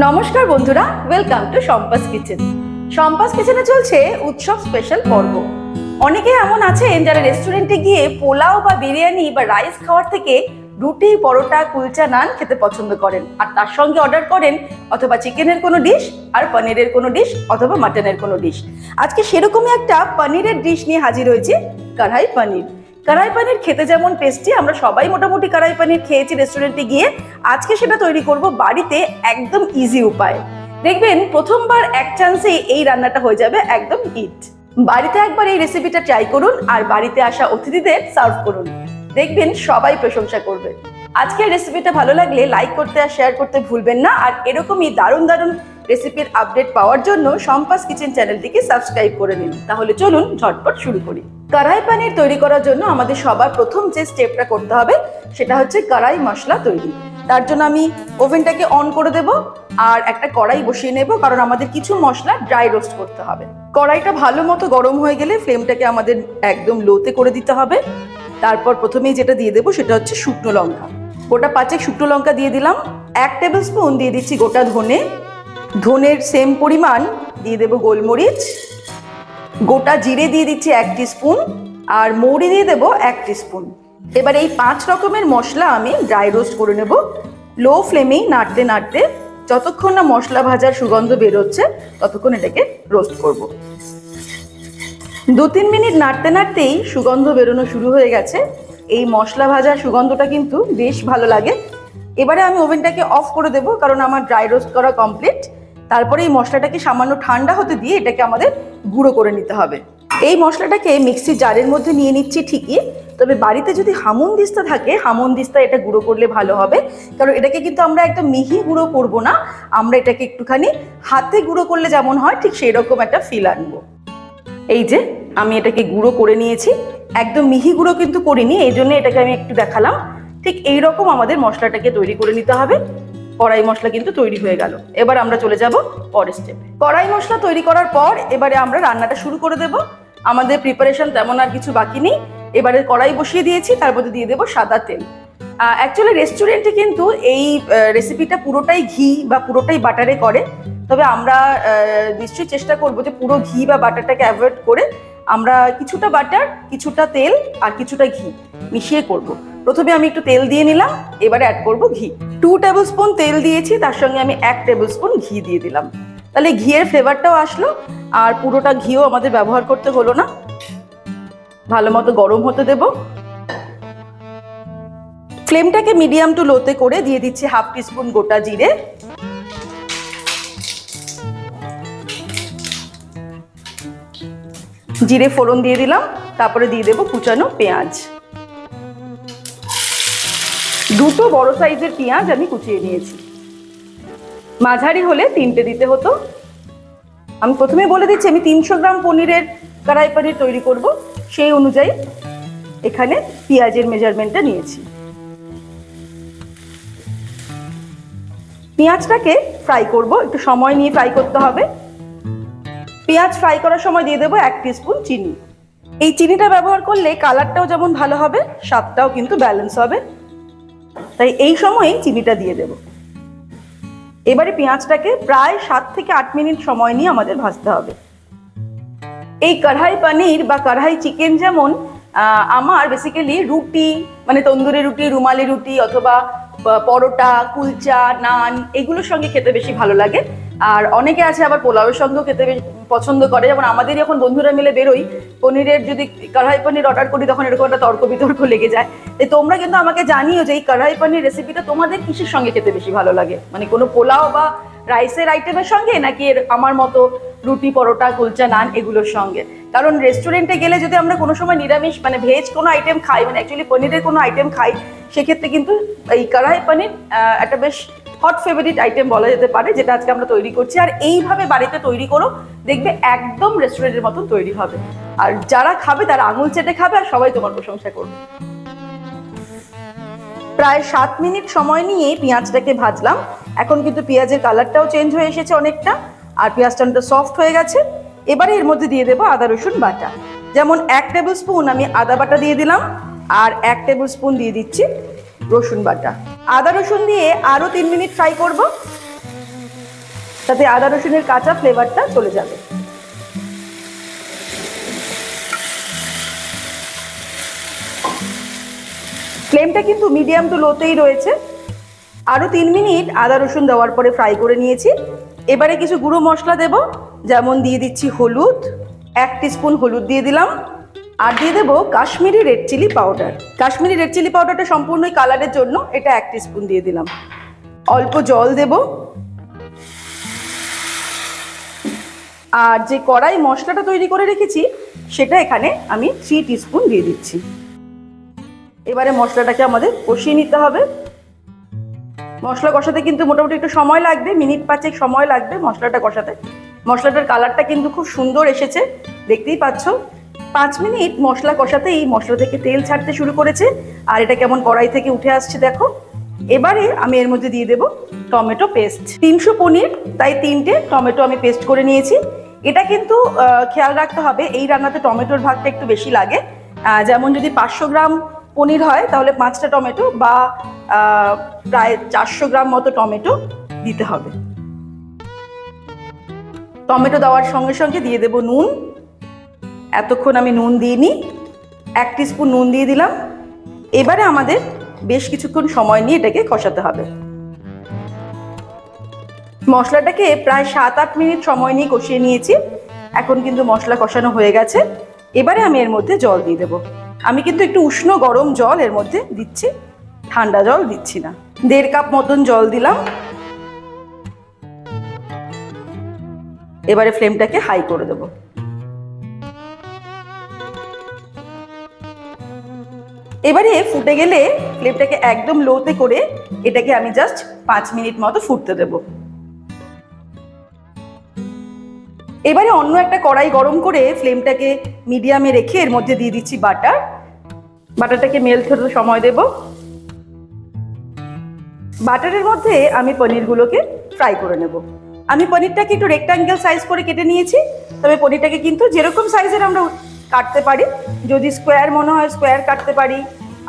নমস্কার বন্ধুরা, welcome to সম্পাস kitchen. সম্পাস কিচেনে চলছে উৎসব স্পেশাল পর্ব। অনেকে এমন আছেন যারা রেস্টুরেন্টে গিয়ে পোলাও বা বিরিয়ানি বা রাইস খাওয়ার থেকে রুটি, পরোটা, কুলচা, নান খেতে পছন্দ করেন, আর তার সঙ্গে অর্ডার করেন অথবা চিকেনের কোনো ডিশ, আর পনিরের কোনো ডিশ, অথবা মাটনের কোনো ডিশ। আজকে সেরকমই একটা পনিরের ডিশ নিয়ে হাজির হয়েছে, কড়াই পনির। কড়াই পনির খেতে যেমন টেস্টি, আমরা সবাই মোটামুটি কড়াই পনির খেয়েছি রেস্টুরেন্টে গিয়ে। আজকে সেটা তৈরি করব বাড়িতে একদম ইজি উপায়। দেখবেন প্রথমবার এক চান্সেই এই রান্নাটা হয়ে যাবে একদম হিট। বাড়িতে একবার এই রেসিপিটা ট্রাই করুন আর বাড়িতে আসা অতিথিদের সার্ভ করুন, দেখবেন সবাই প্রশংসা করবে। আজকের রেসিপিটা ভালো লাগলে লাইক করতে আর শেয়ার করতে ভুলবেন না। আর এরকমই দারুণ দারুণ রেসিপির আপডেট পাওয়ার জন্য সম্পাস কিচেন চ্যানেলটিকে সাবস্ক্রাইব করে নিন। তাহলে চলুন ঝটপট শুরু করি। কড়াই পনির তৈরি করার জন্য আমাদের সবার প্রথম যে স্টেপটা করতে হবে সেটা হচ্ছে কড়াই মশলা তৈরি। তার জন্য আমি ওভেনটাকে অন করে দেব আর একটা কড়াই বসিয়ে নেব, কারণ আমাদের কিছু মশলা ড্রাই রোস্ট করতে হবে। কড়াইটা ভালো মতো গরম হয়ে গেলে ফ্লেমটাকে আমাদের একদম লোতে করে দিতে হবে। তারপর প্রথমেই যেটা দিয়ে দেবো সেটা হচ্ছে শুকনো লঙ্কা। গোটা 5 শুকনো লঙ্কা দিয়ে দিলাম। 1 টেবিল স্পুন দিয়ে দিচ্ছি গোটা ধনে। ধনের সেম পরিমাণ দিয়ে দেবো গোলমরিচ। গোটা জিরে দিয়ে দিচ্ছি 1 টিস্পুন, আর মৌরি দিয়ে দেবো 1 টিস্পুন। এবার এই 5 রকমের মশলা আমি ড্রাই রোস্ট করে নেব। লো ফ্লেমেই নাড়তে নাড়তে যতক্ষণ না মশলা ভাজার সুগন্ধ বেরোচ্ছে ততক্ষণ এটাকে রোস্ট করব। 2-3 মিনিট নাড়তে নাড়তেই সুগন্ধ বেরোনো শুরু হয়ে গেছে। এই মশলা ভাজার সুগন্ধটা কিন্তু বেশ ভালো লাগে। এবারে আমি ওভেনটাকে অফ করে দেবো, কারণ আমার ড্রাই রোস্ট করা কমপ্লিট। তারপরে এই মশলাটাকে সামান্য ঠান্ডা হতে দিয়ে এটাকে আমাদের গুঁড়ো করে নিতে হবে। এই মশলাটাকে মিক্সির জারের মধ্যে নিয়ে নিচ্ছি ঠিকই, তবে বাড়িতে যদি হামনদিস্তা থাকে হামনদিস্তা এটা গুঁড়ো করলে ভালো হবে, কারণ এটাকে কিন্তু আমরা একদম মিহি গুঁড়ো করব না, আমরা এটাকে একটুখানি হাতে গুঁড়ো করলে যেমন হয় ঠিক সেই রকম একটা ফিল আনবো। এই যে আমি এটাকে গুঁড়ো করে নিয়েছি, একদম মিহি গুঁড়ো কিন্তু করিনি, এই জন্য এটাকে আমি একটু দেখালাম। ঠিক এইরকম আমাদের মশলাটাকে তৈরি করে নিতে হবে। কড়াই মশলা কিন্তু তৈরি হয়ে গেল। এবার আমরা চলে যাব পরের স্টেপে। কড়াই মশলা তৈরি করার পর এবারে আমরা রান্নাটা শুরু করে দেব। আমাদের প্রিপারেশন তেমন আর কিছু বাকি নেই। এবারে কড়াই বসিয়ে দিয়েছি, তার মধ্যে দিয়ে দেবো সাদা তেল। অ্যাকচুয়ালি রেস্টুরেন্টে কিন্তু এই রেসিপিটা পুরোটাই ঘি বা পুরোটাই বাটারে করে, তবে আমরা নিশ্চয়ই চেষ্টা করবো যে পুরো ঘি বা বাটারটাকে অ্যাভয়েড করে আমরা কিছুটা বাটার, কিছুটা তেল আর কিছুটা ঘি মিশিয়ে করব। প্রথমে আমি একটু তেল দিয়ে নিলাম, এবারে অ্যাড করব ঘি। 2 টেবিল স্পুন তেল দিয়েছি, তার সঙ্গে আমি 1 টেবিল স্পুন ঘি দিয়ে দিলাম। তাহলে ঘিয়ের ফ্লেভারটাও আসলো আর পুরোটা ঘিও আমাদের ব্যবহার করতে হলো না। ভালো মতো গরম হতে দেব। ফ্লেমটাকে মিডিয়াম টু লোতে করে দিয়ে দিচ্ছি 1/2 টিস্পুন গোটা জিরে। জিরে ফোড়ন দিয়ে দিলাম, তারপরে দিয়ে দেবো কুচানো পেঁয়াজ। 2টো বড় সাইজের পেঁয়াজ আমি কুচিয়ে নিয়েছি। মাঝারি হলে 3টে দিতে হতো। আমি প্রথমে বলে দিচ্ছি আমি 300 গ্রাম পনিরের কড়াই পনির তৈরি করব, সেই অনুযায়ী এখানে পেঁয়াজের মেজারমেন্টটা নিয়েছি। পেঁয়াজটাকে ফ্রাই করব, একটু সময় নিয়ে ফ্রাই করতে হবে। পেঁয়াজ ফ্রাই করার সময় দিয়ে দেবো 1 টিস্পুন চিনি। এই চিনিটা ব্যবহার করলে কালারটাও যেমন ভালো হবে, স্বাদটাও কিন্তু ব্যালেন্স হবে, তাই এই সময়েই চিনিটা দিয়ে দেব। এবারে পেঁয়াজটাকে প্রায় 7 থেকে 8 মিনিট সময় নিয়ে আমাদের ভাজতে হবে। এই কড়াই পনির বা কড়াই চিকেন যেমন আমার বেসিক্যালি রুটি, মানে তন্দুরি রুটি, রুমালি রুটি অথবা পরোটা, কুলচা, নান এগুলোর সঙ্গে খেতে বেশি ভালো লাগে। আর অনেকে আছে আবার পোলাওয়ের সঙ্গেও খেতে পছন্দ করে। যেমন আমাদের যখন বন্ধুরা মিলে বেরোই, পনিরের যদি কড়াই পনির অর্ডার করি তখন এরকম একটা তর্ক বিতর্ক লেগে যায়। তাই তোমরা কিন্তু আমাকে জানিও যে এই কড়াই পনির রেসিপিটা তোমাদের কিসের সঙ্গে খেতে বেশি ভালো লাগে, মানে কোনো পোলাও বা রাইসের আইটেমের সঙ্গে, নাকি আমার মতো রুটি, পরোটা, কুলচা, নান এগুলোর সঙ্গে। কারণ রেস্টুরেন্টে গেলে যদি আমরা কোনো সময় নিরামিষ মানে ভেজ কোনো আইটেম খাই, মানে অ্যাকচুয়ালি পনিরের কোনো আইটেম খাই, সেক্ষেত্রে কিন্তু এই কড়াই পনির একটা বেশ হট ফেভারিট আইটেম বলা যেতে পারে, যেটা আজকে আমরা তৈরি করছি। আর এইভাবে বাড়িতে তৈরি করো, দেখবে একদম রেস্টুরেন্টের মতো তৈরি হবে। আর যারা খাবে তারা আঙুল চেটে খাবে আর সবাই তোমার প্রশংসা করবে। প্রায় 7 মিনিট সময় নিয়ে পেঁয়াজটাকে ভাজলাম। এখন কিন্তু পেঁয়াজের কালারটাও চেঞ্জ হয়ে এসেছে অনেকটা, আর পেঁয়াজটা সফট হয়ে গেছে। এবারে এর মধ্যে দিয়ে দেবো আদা রসুন বাটা। যেমন 1 টেবিল স্পুন আমি আদা বাটা দিয়ে দিলাম, আর 1 টেবিল স্পুন দিয়ে দিচ্ছি রসুন বাটা। আদা রসুন দিয়ে আরো 3 মিনিট ফ্রাই করব। তাতে আদা রসুনের কাঁচা ফ্লেভারটা চলে যাবে। ফ্লেমটা কিন্তু মিডিয়াম টু লোতেই রয়েছে। আরও 3 মিনিট আদা রসুন দেওয়ার পরে ফ্রাই করে নিয়েছি। এবারে কিছু গুঁড়ো মশলা দেব, যেমন দিয়ে দিচ্ছি হলুদ, 1 টিস্পুন হলুদ দিয়ে দিলাম, আর দিয়ে দেবো Kashmiri red chilli powder. Kashmiri red chilli পাউডারটা সম্পূর্ণই কালারের জন্য, এটা 1 টিস্পুন দিয়ে দিলাম। অল্প জল দেব, আর যে কড়াই মশলাটা তৈরি করে রেখেছি সেটা এখানে আমি 3 টিস্পুন দিয়ে দিচ্ছি। এবারে মশলাটাকে আমাদের কষিয়ে নিতে হবে। মশলা কষাতে কিন্তু মোটামুটি একটু সময় লাগবে, মিনিট 5 সময় লাগবে মশলাটা কষাতে। মশলাটার কালারটা কিন্তু খুব সুন্দর এসেছে, দেখতেই পাচ্ছ। 5 মিনিট মশলা কষাতেই মশলা থেকে তেল ছাড়তে শুরু করেছে, আর এটা কেমন কড়াই থেকে উঠে আসছে দেখো। এবারে আমি এর মধ্যে দিয়ে দেব টমেটো পেস্ট। 300 পনির, তাই 3টে টমেটো আমি পেস্ট করে নিয়েছি। এটা কিন্তু খেয়াল রাখতে হবে, এই রান্নাতে টমেটোর ভাগটা একটু বেশি লাগে। যেমন যদি 500 গ্রাম পনির হয় তাহলে 5টা টমেটো বা প্রায় 400 গ্রাম মতো টমেটো দিতে হবে। টমেটো দেওয়ার সঙ্গে সঙ্গে দিয়ে দেব নুন। এতক্ষণ আমি নুন দিইনি, 1 টিস্পুন নুন দিয়ে দিলাম। এবারে আমাদের বেশ কিছুক্ষণ সময় নিয়ে এটাকে কষাতে হবে। মশলাটাকে প্রায় 7-8 মিনিট সময় নিয়ে কষিয়ে নিয়েছি। এখন কিন্তু মশলা কষানো হয়ে গেছে। এবারে আমি এর মধ্যে জল দিয়ে দেবো। আমি কিন্তু একটু উষ্ণ গরম জল এর মধ্যে দিচ্ছি, ঠান্ডা জল দিচ্ছি না। 1.5 কাপ মতন জল দিলাম। এবারে ফ্লেমটাকে হাই করে দেব। এবারে ফুটে গেলে ফ্লেমটাকে একদম লোতে করে এটাকে আমি জাস্ট 5 মিনিট মতো ফুটতে দেব। এবারে অন্য একটা কড়াই গরম করে ফ্লেমটাকে মিডিয়ামে রেখে এর মধ্যে দিয়ে দিচ্ছি বাটার। বাটারটাকে মেল্ট হতে সময় দেব। বাটারের মধ্যে আমি পনিরগুলোকে ফ্রাই করে নেব। আমি পনিরটাকে একটু রেক্ট্যাঙ্গেল সাইজ করে কেটে নিয়েছি, তবে পনিরটাকে কিন্তু যেরকম সাইজের আমরা কাটতে পারি, যদি স্কোয়ার মনে হয় স্কোয়ার কাটতে পারি,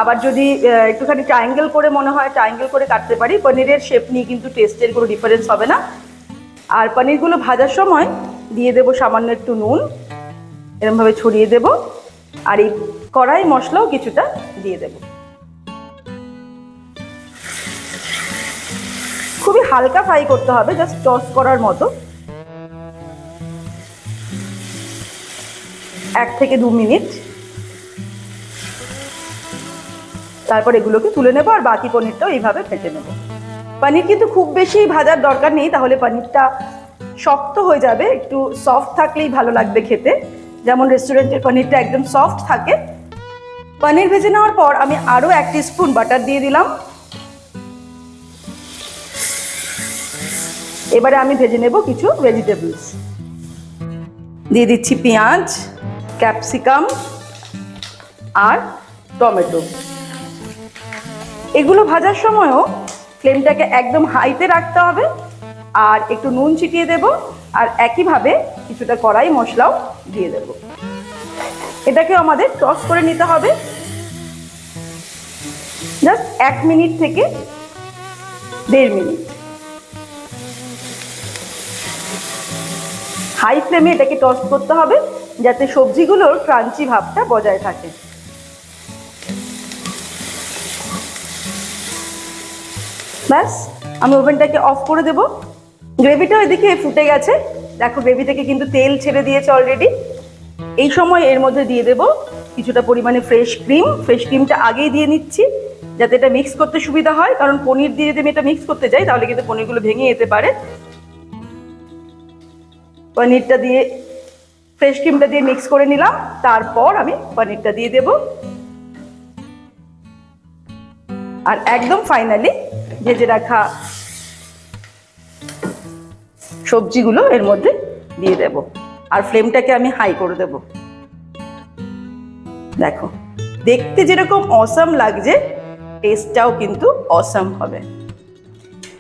আবার যদি একটুখানি ট্রায়াঙ্গেল করে মনে হয় ট্রায়াঙ্গেল করে কাটতে পারি। পনিরের শেপ নিয়ে কিন্তু টেস্টের কোনো ডিফারেন্স হবে না। আর পনিরগুলো ভাজার সময় দিয়ে দেব সামান্য একটু নুন, এরকমভাবে ছড়িয়ে দেব। আর এই কড়াই মশলাও কিছুটা দিয়ে দেব। খুবই হালকা ফ্রাই করতে হবে, জাস্ট টস করার মতো। 1 থেকে 2 মিনিট। তারপর এগুলোকে তুলে নেব, আর বাকি পনিরটাও এইভাবে ভেজে নেব। পনির কিন্তু খুব বেশি ভাজার দরকার নেই, তাহলে পনিরটা শক্ত হয়ে যাবে। একটু সফট থাকলেই ভালো লাগবে খেতে, যেমন রেস্টুরেন্টের পনিরটা একদম সফট থাকে। পনির ভেজে নেওয়ার পর আমি আরও 1 টিস্পুন বাটার দিয়ে দিলাম। এবারে আমি ভেজে নেব কিছু ভেজিটেবলস। দিয়ে দিচ্ছি পেঁয়াজ, ক্যাপসিকাম আর টমেটো। এগুলো ভাজার সময়ও ফ্লেমটাকে একদম হাইতে রাখতে হবে, আর একটু নুন ছিটিয়ে দেব, আর একইভাবে কিছুটা কড়াই মশলাও দিয়ে দেব। এটাকে আমাদের টস করে নিতে হবে জাস্ট 1 মিনিট থেকে 1.5 মিনিট। হাই ফ্লেমে এটাকে টস করতে হবে যাতে সবজিগুলোর ক্রাঞ্চি ভাবটা বজায় থাকে। ব্যাস, আমি ওভেনটাকে অফ করে দেব। গ্রেভিটা এদিকে ফুটে গেছে, দেখো গ্রেভি থেকে কিন্তু তেল ছেড়ে দিয়েছে অলরেডি। এই সময় এর মধ্যে দিয়ে দেব কিছুটা পরিমাণে ফ্রেশ ক্রিম। ফ্রেশ ক্রিমটা আগেই দিয়ে নিচ্ছি যাতে এটা মিক্স করতে সুবিধা হয়, কারণ পনির দিয়ে যদি আমি এটা মিক্স করতে যাই তাহলে কিন্তু পনিরগুলো ভেঙে যেতে পারে। পনিরটা দিয়ে ফ্রেশ ক্রিমটা দিয়ে মিক্স করে নিলাম, তারপর আমি পনিরটা দিয়ে দেব। আর একদম ফাইনালি ভেজে রাখা সবজিগুলো এর মধ্যে দিয়ে দেব, আর ফ্লেমটাকে আমি হাই করে দেব। দেখো দেখতে যেরকম অসাম লাগছে, টেস্টটাও কিন্তু অসাম হবে।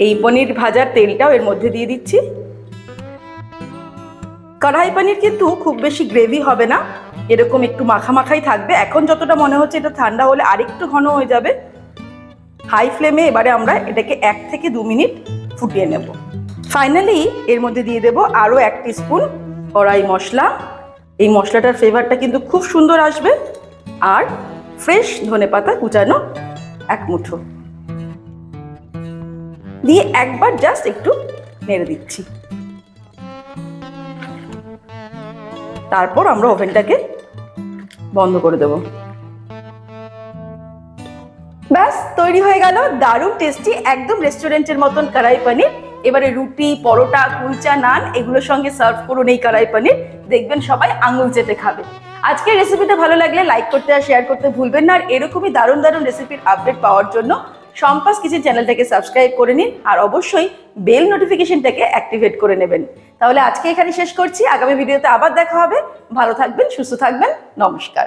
এই পনির ভাজার তেলটাও এর মধ্যে দিয়ে দিচ্ছি। কড়াই পনির কিন্তু খুব বেশি গ্রেভি হবে না, এরকম একটু মাখা মাখাই থাকবে। এখন যতটা মনে হচ্ছে এটা ঠান্ডা হলে আরেকটু ঘন হয়ে যাবে। হাই ফ্লেমে এবারে আমরা এটাকে 1 থেকে 2 মিনিট ফুটিয়ে নেব। ফাইনালি এর মধ্যে দিয়ে দেব আরও 1 টিস্পুন কড়াই মশলা। এই মশলাটার ফ্লেভারটা কিন্তু খুব সুন্দর আসবে। আর ফ্রেশ ধনেপাতা কুচানো 1 মুঠো দিয়ে একবার জাস্ট একটু নেড়ে দিচ্ছি। তারপর আমরা ওভেনটাকে বন্ধ করে দেব। ব্যাস তৈরি হয়ে গেল দারুণ টেস্টি একদম রেস্টুরেন্টের মতন কড়াই পনির। এবারে রুটি, পরোটা, কুলচা, নান এগুলোর সঙ্গে সার্ভ করুন এই কড়াই পনির, দেখবেন সবাই আঙুল চেটে খাবে। আজকের রেসিপিটা ভালো লাগলে লাইক করতে আর শেয়ার করতে ভুলবেন না। আর এরকমই দারুণ দারুণ রেসিপির আপডেট পাওয়ার জন্য সম্পাস কিচেন চ্যানেলটাকে সাবস্ক্রাইব করে নিন আর অবশ্যই বেল নোটিফিকেশনটাকে অ্যাক্টিভেট করে নেবেন। তাহলে আজকে এখানে শেষ করছি, আগামী ভিডিওতে আবার দেখা হবে। ভালো থাকবেন, সুস্থ থাকবেন, নমস্কার।